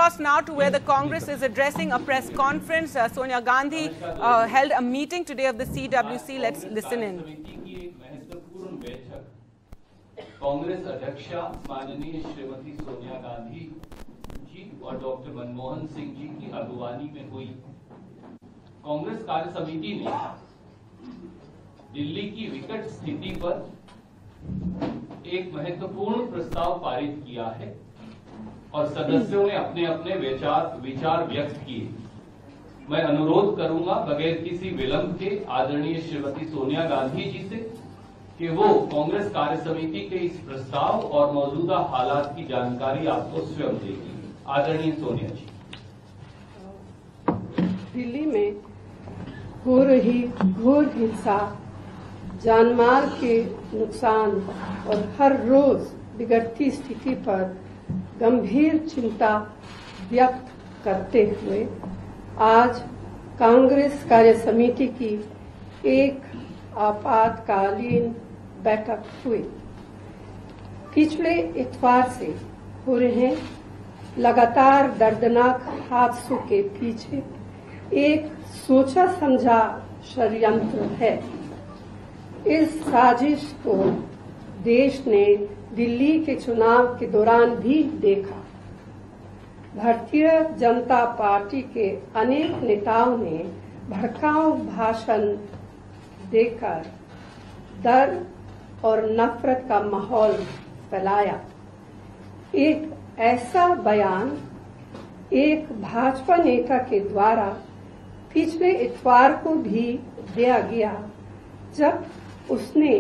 across now to where the Congress is addressing a press conference. Sonia Gandhi held a meeting today of the CWC. Let's listen in. Congress अध्यक्षा माननीय श्रीमती सोनिया गांधी जी और doctor Manmohan Singh ji की अगुवानी में हुई कांग्रेस कार्य समिति ने दिल्ली की विकट स्थिति पर एक महत्वपूर्ण प्रस्ताव पारित किया है और सदस्यों ने अपने अपने विचार व्यक्त किए। मैं अनुरोध करूंगा बगैर किसी विलंब के आदरणीय श्रीमती सोनिया गांधी जी से कि वो कांग्रेस कार्य समिति के इस प्रस्ताव और मौजूदा हालात की जानकारी आपको स्वयं देगी। आदरणीय सोनिया जी। दिल्ली में हो रही घोर हिंसा, जानमाल के नुकसान और हर रोज बिगड़ती स्थिति पर गंभीर चिंता व्यक्त करते हुए आज कांग्रेस कार्य समिति की एक आपातकालीन बैठक हुई। पिछले इतवार से हो रहे लगातार दर्दनाक हादसों के पीछे एक सोचा समझा षड्यंत्र है। इस साजिश को देश ने दिल्ली के चुनाव के दौरान भी देखा। भारतीय जनता पार्टी के अनेक नेताओं ने भड़काऊ भाषण देकर डर और नफरत का माहौल फैलाया। एक ऐसा बयान एक भाजपा नेता के द्वारा पिछले इतवार को भी दिया गया जब उसने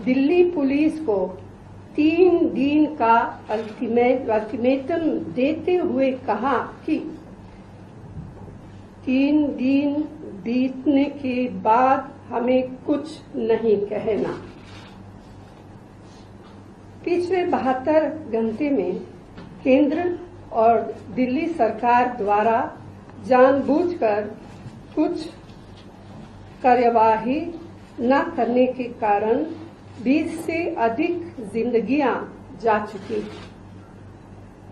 दिल्ली पुलिस को 3 दिन का अल्टीमेटम देते हुए कहा कि 3 दिन बीतने के बाद हमें कुछ नहीं कहना। पिछले 72 घंटे में केंद्र और दिल्ली सरकार द्वारा जानबूझकर कुछ कार्यवाही न करने के कारण 20 से अधिक जिंदगियां जा चुकी हैं।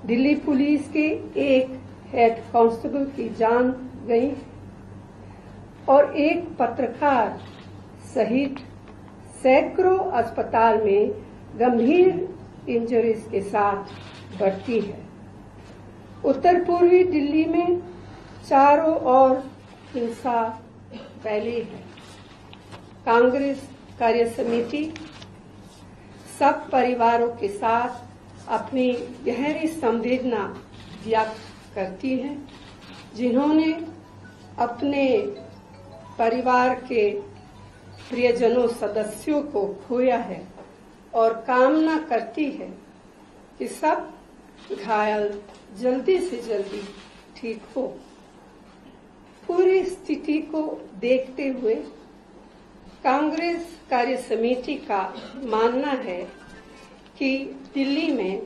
दिल्ली पुलिस के एक हेड कांस्टेबल की जान गई और एक पत्रकार सहित सैकड़ों अस्पताल में गंभीर इंजरीज के साथ भर्ती है। उत्तर पूर्वी दिल्ली में चारों ओर हिंसा फैली है। कांग्रेस कार्य समिति सब परिवारों के साथ अपनी गहरी संवेदना व्यक्त करती है जिन्होंने अपने परिवार के प्रियजनों सदस्यों को खोया है और कामना करती है कि सब घायल जल्दी से जल्दी ठीक हो। पूरी स्थिति को देखते हुए कांग्रेस कार्य समिति का मानना है कि दिल्ली में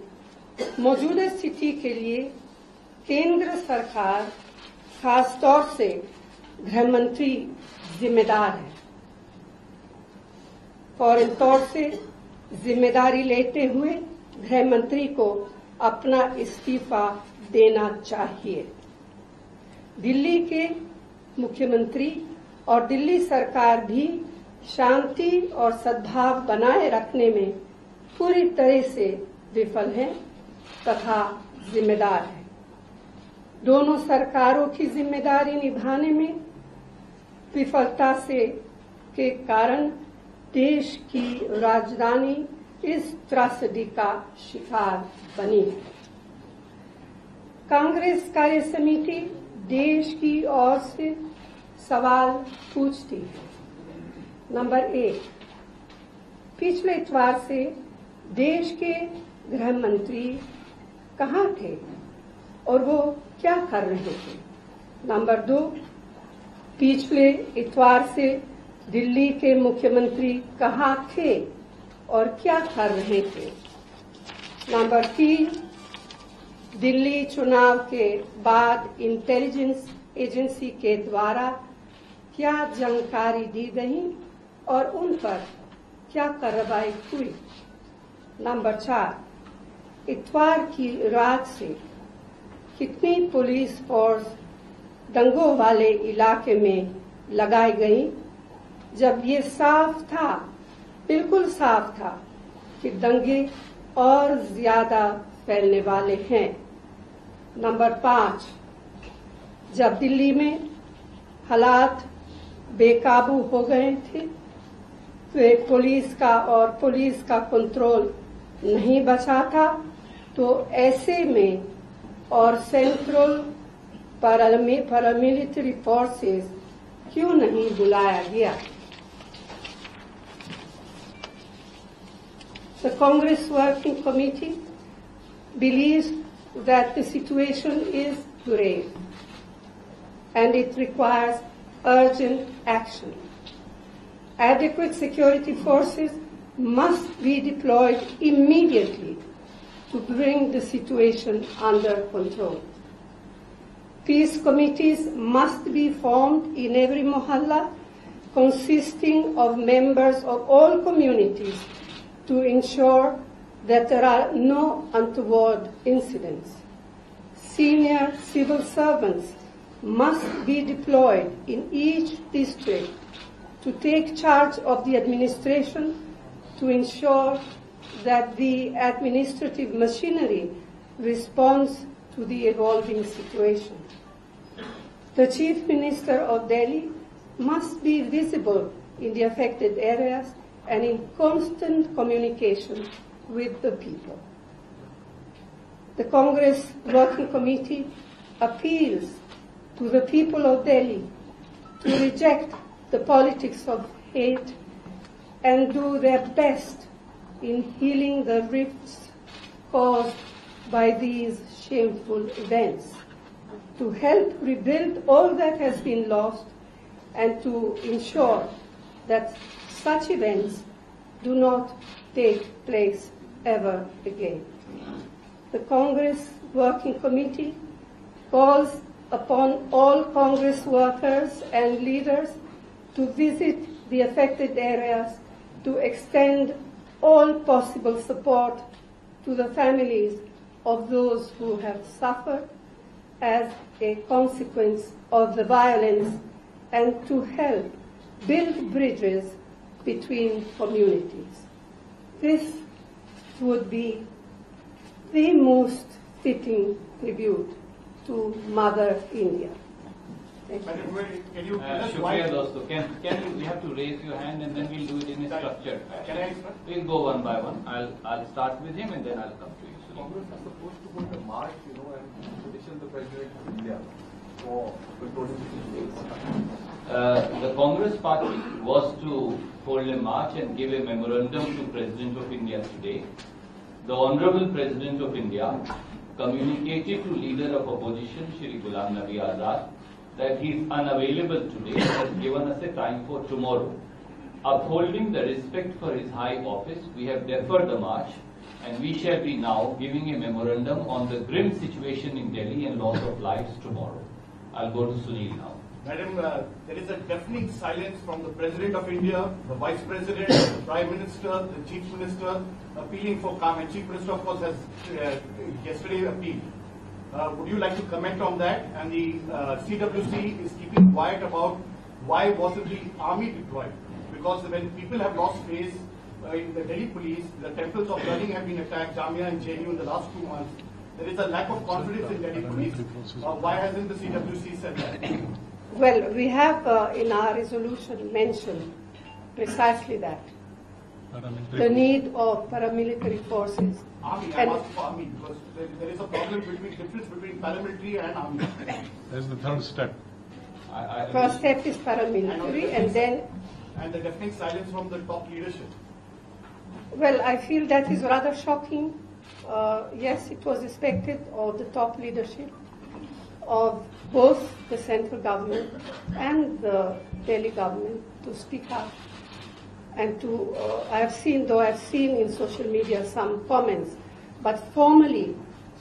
मौजूदा स्थिति के लिए केंद्र सरकार खास तौर से गृह मंत्री जिम्मेदार है। फौरन तौर से जिम्मेदारी लेते हुए गृह मंत्री को अपना इस्तीफा देना चाहिए। दिल्ली के मुख्यमंत्री और दिल्ली सरकार भी शांति और सद्भाव बनाए रखने में पूरी तरह से विफल है तथा जिम्मेदार है। दोनों सरकारों की जिम्मेदारी निभाने में विफलता के कारण देश की राजधानी इस त्रासदी का शिकार बनी है। कांग्रेस कार्य समिति देश की ओर से सवाल पूछती है। नंबर 1, पिछले इतवार से देश के गृह मंत्री कहाँ थे और वो क्या कर रहे थे? नंबर 2, पिछले इतवार से दिल्ली के मुख्यमंत्री कहाँ थे और क्या कर रहे थे? नंबर 3, दिल्ली चुनाव के बाद इंटेलिजेंस एजेंसी के द्वारा क्या जानकारी दी गई और उन पर क्या कार्रवाई हुई? नंबर 4, इतवार की रात से कितनी पुलिस फोर्स दंगों वाले इलाके में लगाई गई, जब ये साफ था, बिल्कुल साफ था कि दंगे और ज्यादा फैलने वाले हैं। नंबर 5, जब दिल्ली में हालात बेकाबू हो गए थे, पुलिस का कंट्रोल नहीं बचा था, तो ऐसे में और सेंट्रल पैरामिलिट्री फोर्सेस क्यों नहीं बुलाया गया? The Congress Working Committee believes that the situation is grave and it requires urgent action. Adequate security forces must be deployed immediately to bring the situation under control. Peace committees must be formed in every mohalla, consisting of members of all communities, to ensure that there are no untoward incidents. Senior civil servants must be deployed in each district to take charge of the administration, to ensure that the administrative machinery responds to the evolving situation. The Chief Minister of Delhi must be visible in the affected areas and in constant communication with the people. The Congress Working Committee appeals to the people of Delhi to reject the politics of hate and do their best in healing the rifts caused by these shameful events, to help rebuild all that has been lost and to ensure that such events do not take place ever again. The Congress Working Committee calls upon all Congress workers and leaders to visit the affected areas, to extend all possible support to the families of those who have suffered as a consequence of the violence, and to help build bridges between communities. This would be the most fitting tribute to Mother India. Thank you. Can you Shukriya dosto. Can you, we have to raise your hand and then we'll do it in a structure. Can I? We'll go one by one. I'll start with him and then I'll come to you. Congress is supposed to hold a march, and petition the President of India for controlling the situation. The Congress party was to hold a march and give a memorandum to President of India today. The Honorable President of India communicated to Leader of Opposition, Shri Ghulam Nabi Azad, that he is unavailable today and has given us a time for tomorrow. Upholding the respect for his high office, we have deferred the march, and we shall be now giving a memorandum on the grim situation in Delhi and loss of lives tomorrow. I'll go to Sunil now. Madam, there is a deafening silence from the President of India, the Vice President, the Prime Minister, the Chief Minister, appealing for calm. And Chief Minister, of course, has yesterday appealed. Would you like to comment on that? And the CWC is keeping quiet about why wasn't the army deployed? Because when people have lost faith in the Delhi police, the temples of learning have been attacked, Jamia and JNU in the last 2 months. There is a lack of confidence in Delhi police. Why hasn't the CWC said that? Well, we have in our resolution mentioned precisely that. The need of paramilitary forces. Army, I asked for army because there is a problem difference between paramilitary and army. That's the third step. First step is paramilitary, and then. And the deafening silence from the top leadership. Well, I feel that is rather shocking. Yes, it was expected of the top leadership of both the central government and the Delhi government to speak up and to, I have seen in social media some comments, but formally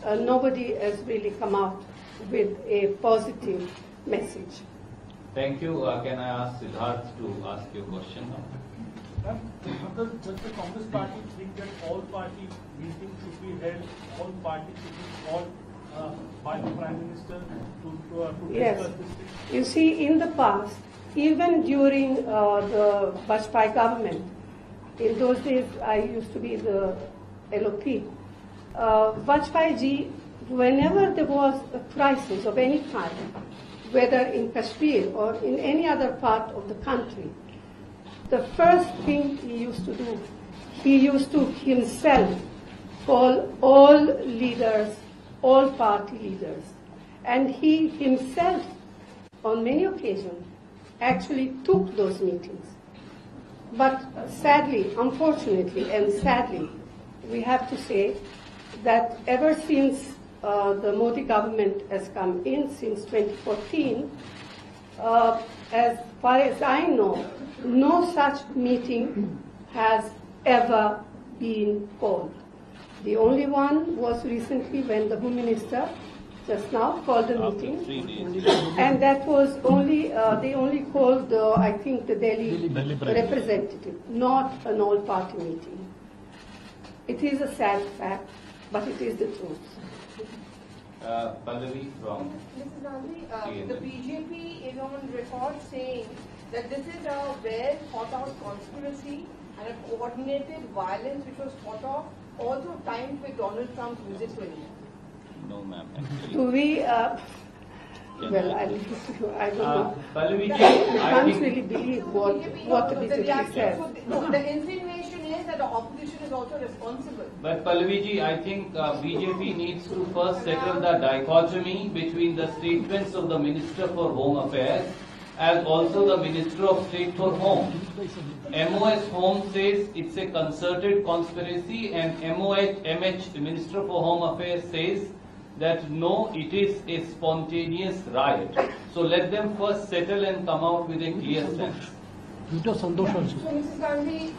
nobody has really come out with a positive message. Thank you. Can I ask Siddharth to ask you a question now? Does the Congress party think that all party meetings should be held, all parties should be called by the Prime Minister to Yes. discuss this thing? You see, in the past, even during the Vajpayee government, in those days I used to be the LOP, Vajpayee ji, whenever there was a crisis of any kind, whether in Kashmir or in any other part of the country, the first thing he used to do, he used to himself call all leaders, all party leaders, and he himself, on many occasions, actually took those meetings. But sadly, unfortunately, and sadly, we have to say that ever since the Modi government has come in, since 2014, as far as I know, no such meeting has ever been called. The only one was recently when the Home Minister just now called a meeting, and that was only, they only called, I think, the Delhi representative, not an all-party meeting. It is a sad fact, but it is the truth. Pallavi from Mrs. Gandhi, the BJP is on record saying that this is a well thought out conspiracy and a coordinated violence which was thought of also timed with Donald Trump's visit to India. No, ma'am. Do we, well, I don't know. Pallavi I ji, I can't think really believe what the BJP says. So the insinuation is that the opposition is also responsible. But Pallavi ji, I think BJP needs to first settle the dichotomy between the statements of the Minister for Home Affairs and also the Minister of State for Home. MOS Home says it's a concerted conspiracy, and MH, the Minister for Home Affairs, says that no, it is a spontaneous riot. So let them first settle and come out with a clear sense. So Mrs. Gandhi,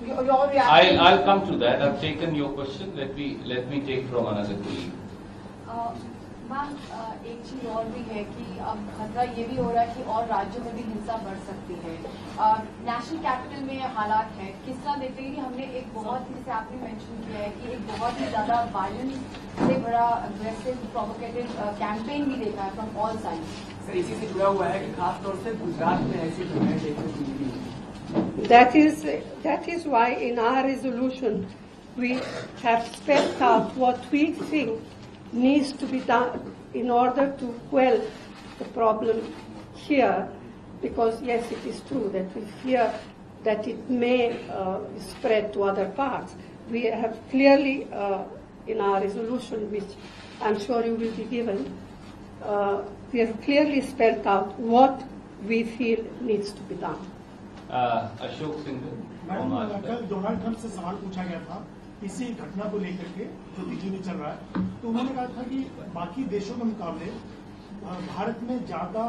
your reaction? I'll come to that. I've taken your question. Let me take from another colleague. Ma'am एक चीज और भी है कि अब खतरा ये भी हो रहा है कि और राज्यों में भी हिंसा बढ़ सकती है। नेशनल कैपिटल में हालात है, किस तरह देखते हैं कि हमने एक बहुत ही, जैसे आपने मेंशन किया है कि एक बहुत ही ज्यादा वायलेंस से बड़ा अग्रेसिव प्रोवोकेटिव कैंपेन भी देखा है फ्रॉम ऑल साइड्स। सर इसी से जुड़ा हुआ है कि खासतौर से गुजरात में ऐसी घटनाएं देखने को मिली। That is why in our resolution we have spelled out what we think needs to be done in order to quell the problem here, because yes, it is true that we fear that it may spread to other parts. We have clearly in our resolution, which I'm sure you will be given, we have clearly spelled out what we feel needs to be done. Ashok Singhal. Madam, कल Donald Trump से सवाल पूछा गया था इसी घटना को लेकर के जो दिल्ली में चल रहा है, तो उन्होंने कहा था कि बाकी देशों के मुकाबले भारत में ज्यादा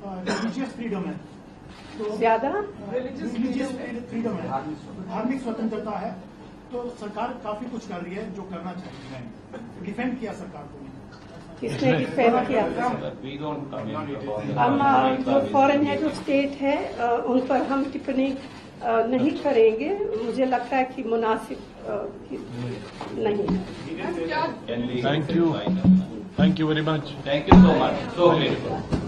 रिलीजियस फ्रीडम है, तो ज्यादा रिलीजियस फ्रीडम है, धार्मिक स्वतंत्रता है, तो सरकार काफी कुछ कर रही है जो करना चाहिए। डिफेंड किया सरकार को, किसने डिफेंड किया था? हम जो फॉरेन हेड ऑफ स्टेट है उन पर हम टिप्पणी नहीं करेंगे, मुझे लगता है कि मुनासिब नहीं। Thank you very much. Thank you so much. So grateful.